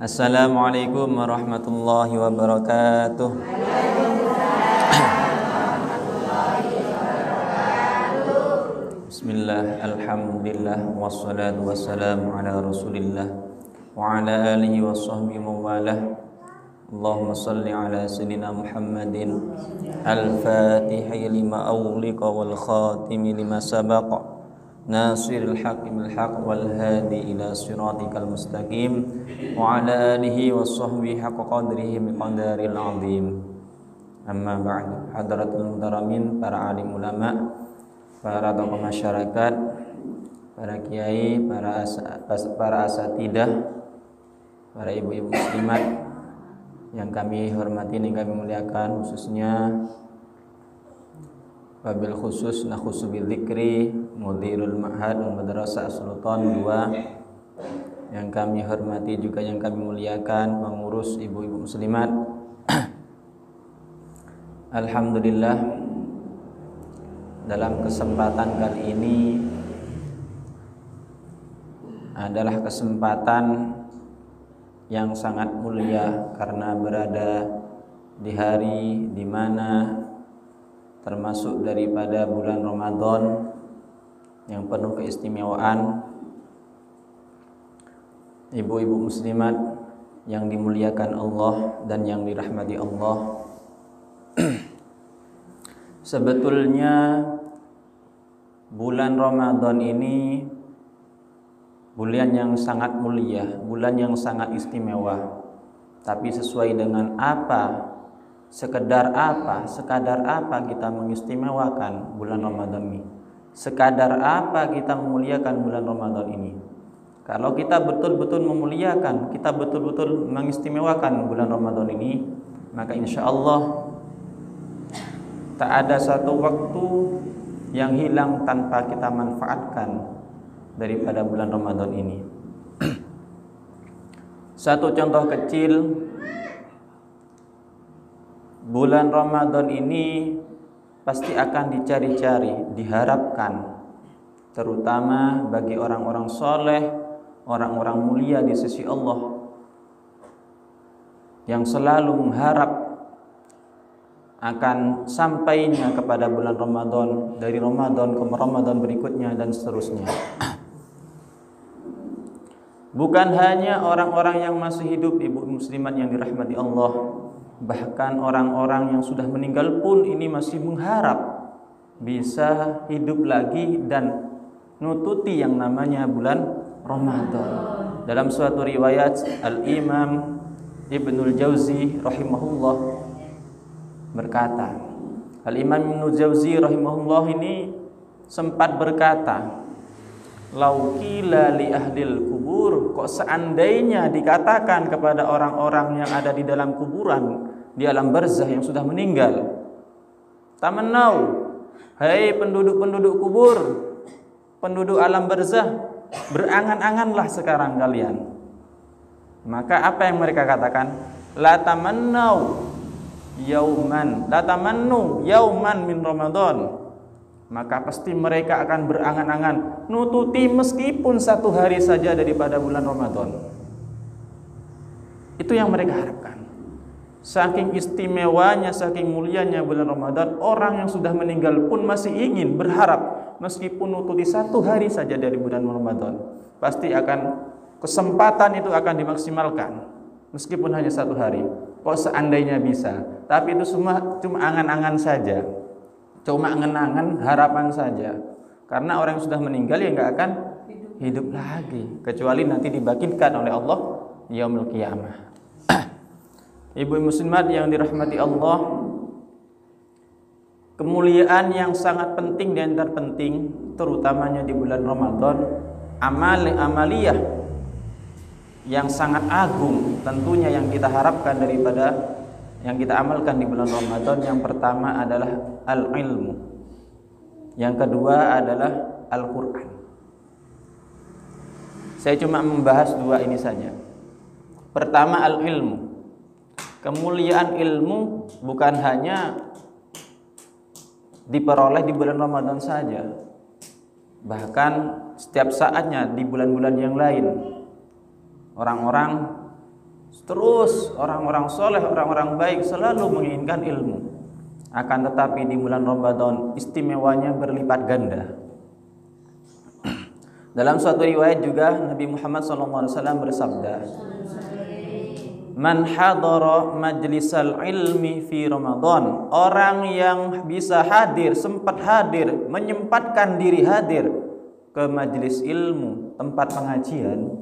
Assalamualaikum warahmatullahi wabarakatuh. Bismillah, alhamdulillah, wassalatu wassalamu ala rasulillah wa ala alihi wa sahbihi mawalah. Allahumma salli ala sayyidina Muhammadin al-fatihi lima awliqa wal khatimi lima sabaqa nasiril haqqi bil haqq wal hadi ila siratikal mustaqim wa ala alihi wa sahbihi haqqa qadrihi miqdaril azim. Amma ba'du. Hadratul mudaramin, para alim ulama, para tokoh masyarakat, para kiai, para asatidah, para ibu-ibu muslimat yang kami hormati dan kami muliakan, khususnya wabil khusus nakhusu bidzikri mudirul ma'had wal madrasah Sultan 2 yang kami hormati juga yang kami muliakan, pengurus ibu-ibu muslimat. Alhamdulillah, dalam kesempatan kali ini adalah kesempatan yang sangat mulia karena berada di hari di mana termasuk daripada bulan Ramadan yang penuh keistimewaan. Ibu-ibu muslimat yang dimuliakan Allah dan yang dirahmati Allah, sebetulnya bulan Ramadan ini bulan yang sangat mulia, bulan yang sangat istimewa. Tapi sesuai dengan apa, sekadar apa kita mengistimewakan bulan Ramadan ini? Sekadar apa kita memuliakan bulan Ramadan ini? Kalau kita betul-betul memuliakan, kita betul-betul mengistimewakan bulan Ramadan ini, maka insya Allah tak ada satu waktu yang hilang tanpa kita manfaatkan daripada bulan Ramadan ini. Satu contoh kecil, bulan Ramadan ini pasti akan dicari-cari, diharapkan, terutama bagi orang-orang soleh, orang-orang mulia di sisi Allah, yang selalu mengharap akan sampainya kepada bulan Ramadan, dari Ramadan ke Ramadan berikutnya dan seterusnya. Bukan hanya orang-orang yang masih hidup, ibu muslimat yang dirahmati Allah, bahkan orang-orang yang sudah meninggal pun ini masih mengharap bisa hidup lagi dan nututi yang namanya bulan Ramadan. Dalam suatu riwayat, Al-Imam Ibnul Jauzi rahimahullah berkata, Al-Imam Ibnul Jauzi rahimahullah ini sempat berkata, laukila li ahlil kubur, kok seandainya dikatakan kepada orang-orang yang ada di dalam kuburan, di alam barzah yang sudah meninggal, tamannau, hai penduduk-penduduk kubur, penduduk alam barzah, berangan-anganlah sekarang kalian. Maka apa yang mereka katakan? La tamannau yauman, la tamannu yauman min Ramadan. Maka pasti mereka akan berangan-angan nututi meskipun satu hari saja daripada bulan Ramadan. Itu yang mereka harapkan. Saking istimewanya, saking mulianya bulan Ramadan, orang yang sudah meninggal pun masih ingin, berharap meskipun nututi satu hari saja dari bulan Ramadan, pasti akan kesempatan itu akan dimaksimalkan meskipun hanya satu hari. Kok seandainya bisa, tapi itu semua cuma angan-angan saja, cuma angan-angan, harapan saja. Karena orang yang sudah meninggal ya nggak akan hidup lagi, kecuali nanti dibangkitkan oleh Allah yaumul qiyamah. Ibu muslimat yang dirahmati Allah, kemuliaan yang sangat penting dan terpenting, terutamanya di bulan Ramadan, amaliyah yang sangat agung tentunya yang kita harapkan daripada yang kita amalkan di bulan Ramadan. Yang pertama adalah al-ilmu, yang kedua adalah Al-Quran. Saya cuma membahas dua ini saja. Pertama, al-ilmu. Kemuliaan ilmu bukan hanya diperoleh di bulan Ramadan saja, bahkan setiap saatnya di bulan-bulan yang lain. Orang-orang Terus orang-orang soleh, orang-orang baik selalu menginginkan ilmu. Akan tetapi di bulan Ramadan istimewanya berlipat ganda. Dalam suatu riwayat juga Nabi Muhammad SAW bersabda, "Man hadara majlisal ilmi fi Ramadan." Orang yang bisa hadir, sempat hadir, menyempatkan diri hadir ke majelis ilmu, tempat pengajian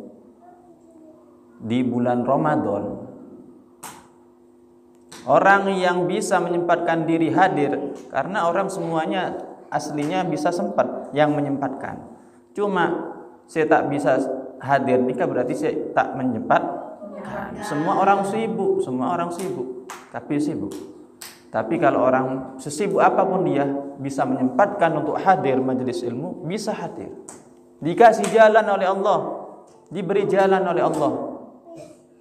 di bulan Ramadan. Orang yang bisa menyempatkan diri hadir, karena orang semuanya aslinya bisa sempat, yang menyempatkan. Cuma saya tak bisa hadir nikah berarti saya tak menyempatkan. Semua orang sibuk, tapi sibuk. Tapi kalau orang sesibuk apapun dia bisa menyempatkan untuk hadir majelis ilmu, bisa hadir. Dikasih jalan oleh Allah, diberi jalan oleh Allah.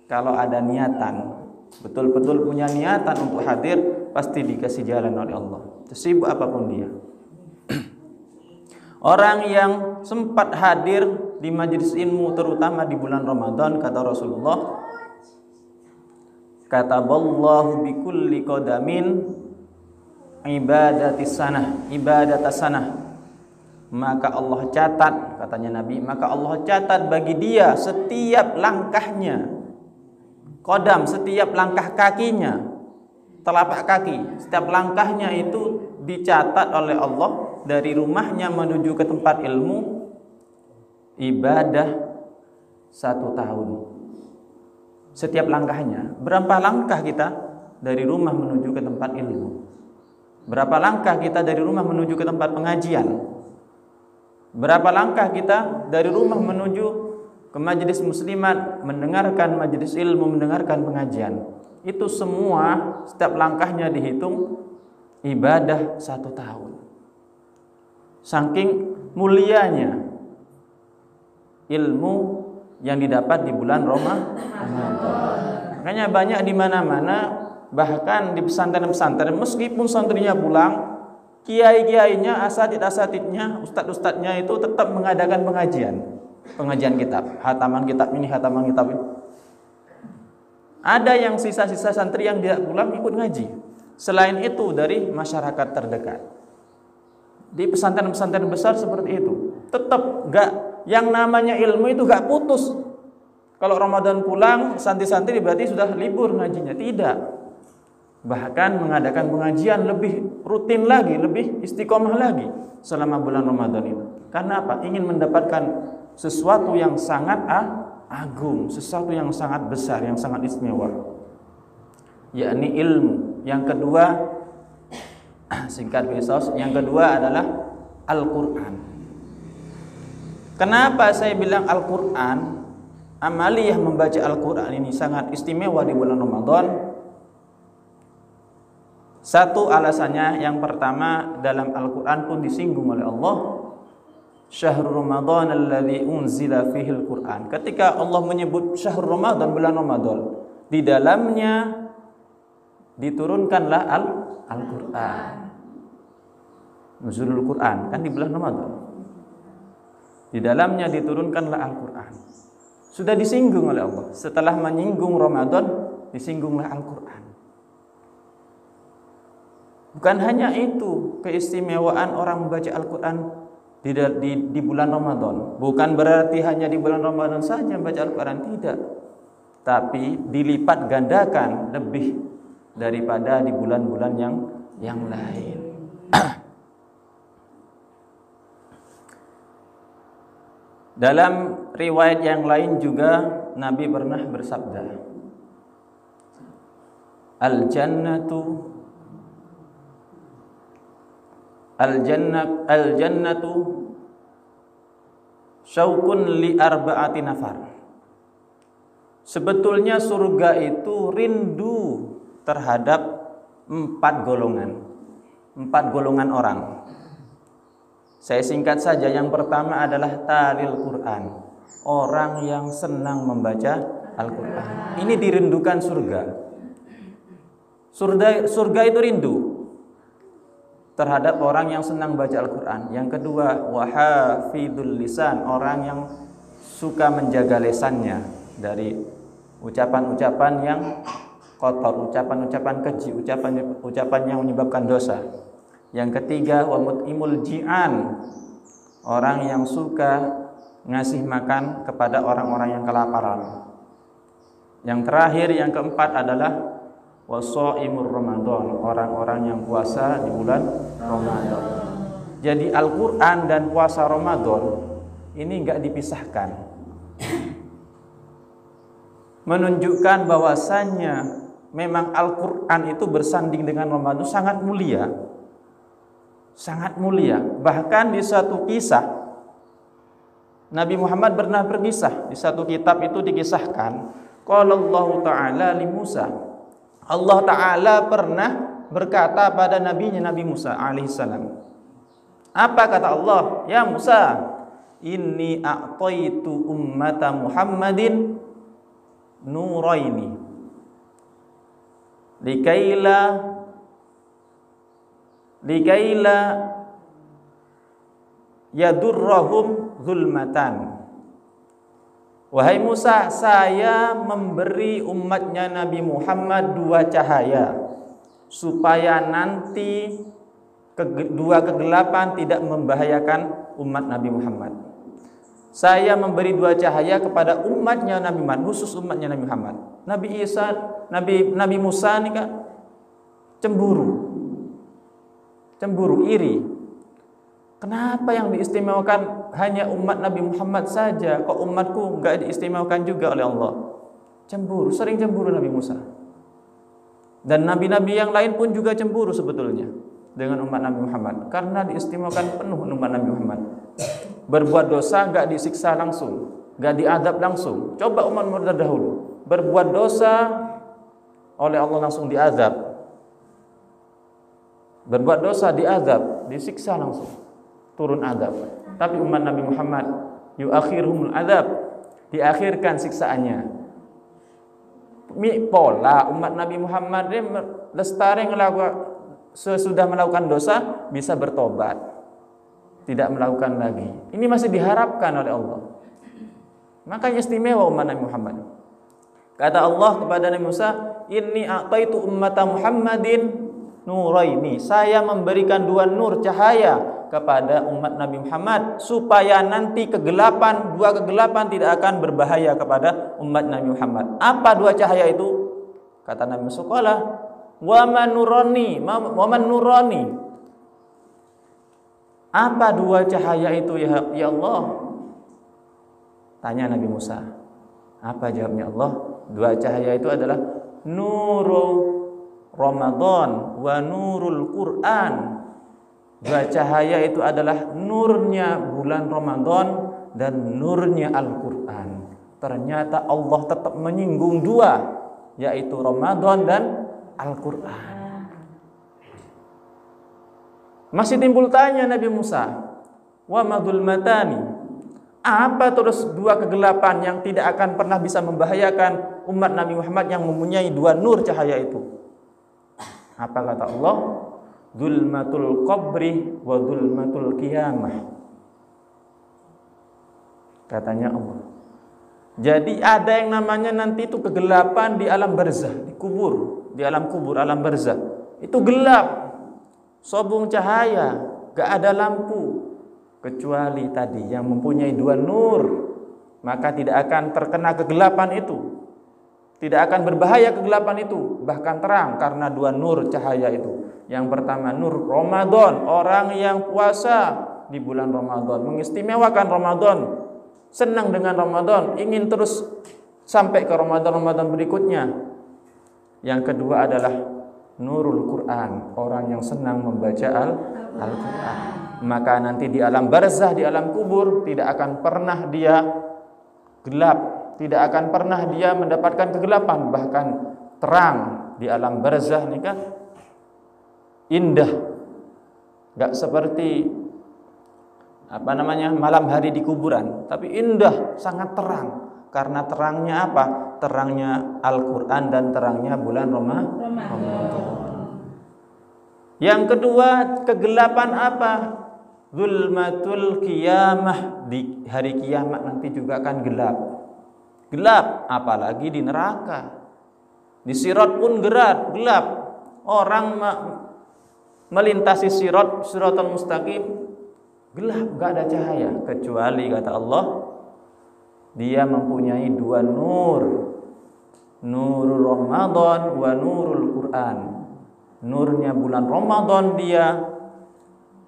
Kalau ada niatan, betul-betul punya niatan untuk hadir, pasti dikasih jalan oleh Allah. Sesibuk apapun dia. Orang yang sempat hadir di majelis ilmu terutama di bulan Ramadan, kata Rasulullah, kataballahu bikulli qadamin ibadatis sanah. Maka Allah catat, katanya Nabi, maka Allah catat bagi dia setiap langkahnya, qadam, setiap langkah kakinya, telapak kaki, setiap langkahnya itu dicatat oleh Allah dari rumahnya menuju ke tempat ilmu ibadah 1 tahun. Setiap langkahnya. Berapa langkah kita dari rumah menuju ke tempat ilmu? Berapa langkah kita dari rumah menuju ke tempat pengajian? Berapa langkah kita dari rumah menuju ke majelis muslimat, mendengarkan majelis ilmu, mendengarkan pengajian? Itu semua setiap langkahnya dihitung ibadah 1 tahun. Saking mulianya ilmu yang didapat di bulan Ramadan. Makanya banyak di mana-mana, bahkan di pesantren-pesantren, meskipun santrinya pulang, kiai-kiainya, asatid-asatidnya, ustadz-ustadznya itu tetap mengadakan pengajian kitab, hataman kitab ini, hataman kitab ini. Ada yang sisa-sisa santri yang tidak pulang ikut ngaji. Selain itu dari masyarakat terdekat. Di pesantren-pesantren besar seperti itu, tetap yang namanya ilmu itu gak putus. Kalau Ramadan pulang, santri-santri berarti sudah libur ngajinya. Tidak. Bahkan mengadakan pengajian lebih rutin lagi, lebih istiqomah lagi selama bulan Ramadan itu. Karena apa? Ingin mendapatkan sesuatu yang sangat agung, sesuatu yang sangat besar, yang sangat istimewa, yakni ilmu. Yang kedua, singkat kisos, yang kedua adalah Al-Quran. Kenapa saya bilang Al-Quran? Amaliyah membaca Al-Quran ini sangat istimewa di bulan Ramadan. Satu alasannya, yang pertama, dalam Al-Quran pun disinggung oleh Allah, Syahrul Ramadan alladzi unzila fihi Al-Quran. Ketika Allah menyebut Syahrul Ramadan, bulan Ramadan, di dalamnya diturunkanlah Al-Quran. Nuzulul Quran kan di bulan Ramadan. Di dalamnya diturunkanlah Al-Quran. Sudah disinggung oleh Allah. Setelah menyinggung Ramadan, disinggunglah Al-Quran. Bukan hanya itu keistimewaan orang membaca Al-Quran di bulan Ramadan. Bukan berarti hanya di bulan Ramadan saja membaca Al-Quran, tidak. Tapi dilipat gandakan lebih daripada di bulan-bulan yang lain. Dalam riwayat yang lain juga Nabi pernah bersabda, Al-jannatu syaukun li arba'ati nafar. Sebetulnya surga itu rindu terhadap 4 golongan orang. Saya singkat saja. Yang pertama adalah talil Quran, orang yang senang membaca Al-Quran. Ini dirindukan surga. Surga itu rindu terhadap orang yang senang baca Al-Quran. Yang kedua, wahafidul lisan, orang yang suka menjaga lisannya dari ucapan-ucapan yang kotor, ucapan-ucapan keji, ucapan yang menyebabkan dosa. Yang ketiga, wa mut'imul ji'an, orang yang suka ngasih makan kepada orang-orang yang kelaparan. Yang terakhir, yang keempat adalah wasaimur Ramadan, orang-orang yang puasa di bulan Ramadan. Jadi Al-Quran dan puasa Ramadan ini enggak dipisahkan, menunjukkan bahwasannya memang Al-Quran itu bersanding dengan Ramadan sangat mulia. Sangat mulia. Bahkan di suatu kisah Nabi Muhammad pernah berkisah, di satu kitab itu dikisahkan, qala Allah Ta'ala li Musa, Allah Ta'ala pernah berkata pada nabinya Nabi Musa alaihissalam. Apa kata Allah? Ya Musa, inni a'taitu ummata Muhammadin nuraini likaila yadurrahum zulmatan. Wahai Musa, saya memberi umatnya Nabi Muhammad dua cahaya, supaya nanti dua kegelapan tidak membahayakan umat Nabi Muhammad. Saya memberi dua cahaya kepada umatnya Nabi Muhammad, khusus umatnya Nabi Muhammad. Nabi Musa ini kan cemburu, iri. Kenapa yang diistimewakan hanya umat Nabi Muhammad saja, kok umatku enggak diistimewakan juga oleh Allah? Cemburu, sering cemburu Nabi Musa. Dan nabi-nabi yang lain pun juga cemburu sebetulnya dengan umat Nabi Muhammad, karena diistimewakan penuh umat Nabi Muhammad. Berbuat dosa enggak disiksa langsung, enggak diadab langsung. Coba umat terdahulu berbuat dosa oleh Allah langsung diadab. Berbuat dosa diadab, disiksa langsung, turun adab. Tapi umat Nabi Muhammad yuakhirhumul adab, diakhirkan siksaannya. Pola umat Nabi Muhammad ini lestari sesudah melakukan dosa bisa bertobat, tidak melakukan lagi. Ini masih diharapkan oleh Allah. Makanya istimewa umat Nabi Muhammad. Kata Allah kepada Nabi Musa, inni a'taitu ummata Muhammadin nuraini, saya memberikan dua nur cahaya kepada umat Nabi Muhammad, supaya nanti dua kegelapan tidak akan berbahaya kepada umat Nabi Muhammad. Apa dua cahaya itu? Kata Nabi Musa, wa man nurani. Apa dua cahaya itu ya Allah? Tanya Nabi Musa. Apa jawabnya Allah? Dua cahaya itu adalah nurul Ramadan wa nurul Quran. Dua cahaya itu adalah nurnya bulan Ramadan dan nurnya Al-Quran. Ternyata Allah tetap menyinggung dua, yaitu Ramadan dan Al-Quran. Masih timbul tanya Nabi Musa, wa madul matani, apa terus dua kegelapan yang tidak akan pernah bisa membahayakan umat Nabi Muhammad yang mempunyai dua nur cahaya itu? Apa kata Allah? Zulmatul qabri wa zulmatul qiyamah. Katanya Allah. Jadi ada yang namanya nanti itu kegelapan di alam barzah, di kubur, di alam kubur, alam barzah. Itu gelap, sobung cahaya, gak ada lampu, kecuali tadi yang mempunyai dua nur, maka tidak akan terkena kegelapan itu. Tidak akan berbahaya kegelapan itu, bahkan terang karena dua nur cahaya itu. Yang pertama nur Ramadan, orang yang puasa di bulan Ramadan, mengistimewakan Ramadan, senang dengan Ramadan, ingin terus sampai ke Ramadan berikutnya. Yang kedua adalah nurul Quran, orang yang senang membaca Al-Quran. Maka nanti di alam barzah, di alam kubur, tidak akan pernah dia gelap, tidak akan pernah dia mendapatkan kegelapan, bahkan terang. Di alam barzah ini kan indah, gak seperti malam hari di kuburan, tapi indah, sangat terang. Karena terangnya apa? Terangnya Al-Quran dan terangnya bulan Ramadan. Yang kedua, kegelapan apa? Zulmatul qiyamah, di hari kiamat nanti juga akan gelap. gelap, apalagi di neraka. Di sirat pun gelap. Orang melintasi siratal mustaqim gelap, gak ada cahaya, kecuali kata Allah dia mempunyai dua nur, nurul Ramadan wa nurul Quran. Nurnya bulan Ramadan, dia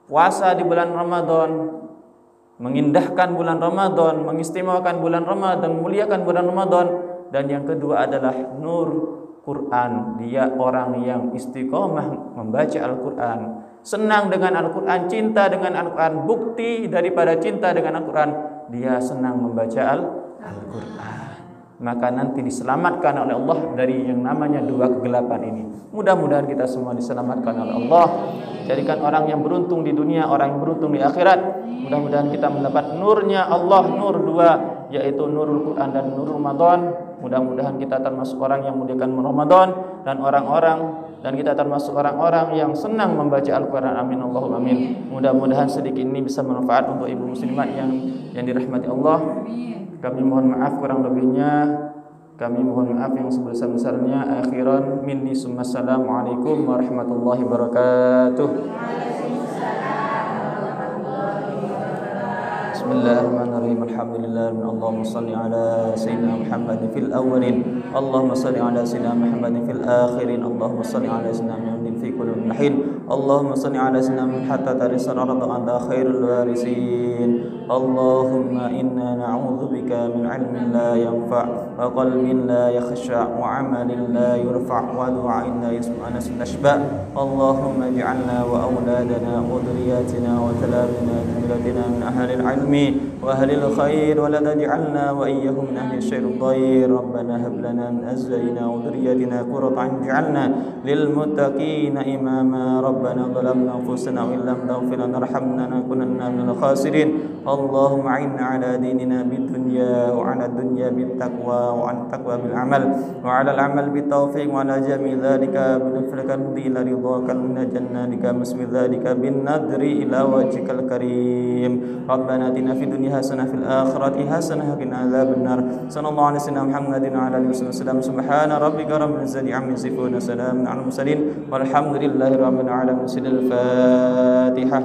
puasa di bulan Ramadan, mengindahkan bulan Ramadan, mengistimewakan bulan Ramadan, memuliakan bulan Ramadan. Dan yang kedua adalah nur Quran, dia orang yang istiqomah membaca Al-Quran, senang dengan Al-Quran, cinta dengan Al-Quran. Bukti daripada cinta dengan Al-Quran, dia senang membaca Al-Quran. Maka nanti diselamatkan oleh Allah dari yang namanya dua kegelapan ini. Mudah-mudahan kita semua diselamatkan oleh Allah. Jadikan orang yang beruntung di dunia, orang yang beruntung di akhirat. Mudah-mudahan kita mendapat nurnya Allah, nur dua, yaitu nurul Quran dan nurul Ramadan. Mudah-mudahan kita termasuk orang yang memuliakan Ramadan dan kita termasuk orang-orang yang senang membaca Al-Quran. Amin Allahumma amin. Mudah-mudahan sedikit ini bisa bermanfaat untuk ibu muslimat yang dirahmati Allah. Kami mohon maaf kurang lebihnya. Kami mohon maaf yang sebesar-besarnya. Akhiran minni summa assalamualaikum warahmatullahi wabarakatuh. Bismillahirrahmanirrahim. Alhamdulillah. Allahumma salli ala sayyidina Muhammad fil awwalin. Allahumma salli ala sayyidina Muhammad fil akhirin. Allahumma salli ala sayyidina Muhammad fi kulli hin. Allahumma salli ala sayyidina Muhammad hatta tarisal arda anta khairul warisin. Allahumma inna na'udzubika min ilmin la yanfa' wa qalbin la yakhsha' wa 'amalin la yurfa' wa du'ain la yasma'u nashba'. Allahumma ij'alna wa awladana wa dhurriyyatina wa talabina min ahli al-'ilmi wa ahli al-khair wa la taj'alna wa iyyahum min ahli asy-syarri dhair. Rabbana hab lana min azwajina wa dhurriyyatina qurrata a'yun waj'alna lil muttaqina imama. Rabbana zalamna anfusana wa illam taghfir lana warhamna lanakunanna minal khasirin. Allahumma a'inna ala dinina bid-dunya wa ala dunya bit-taqwa wa ala taqwa bil amal wa ala al-amal bit-tawfiq wa ala jami' dhalika bi-nafrika ila ridhaka min jannatika masmi dhalika bin-nadri ila wajhikal karim. Rabbana atina fid dunya hasanah fil akhirati hasanah wa qina adzabannar. Sallallahu alaihi wasallam Muhammadin wa ala alihi wasallam. Subhana rabbika rabbil izzati amma yasifun. Salamun alal mursalin walhamdulillahi rabbil alamin. Al-Fatihah.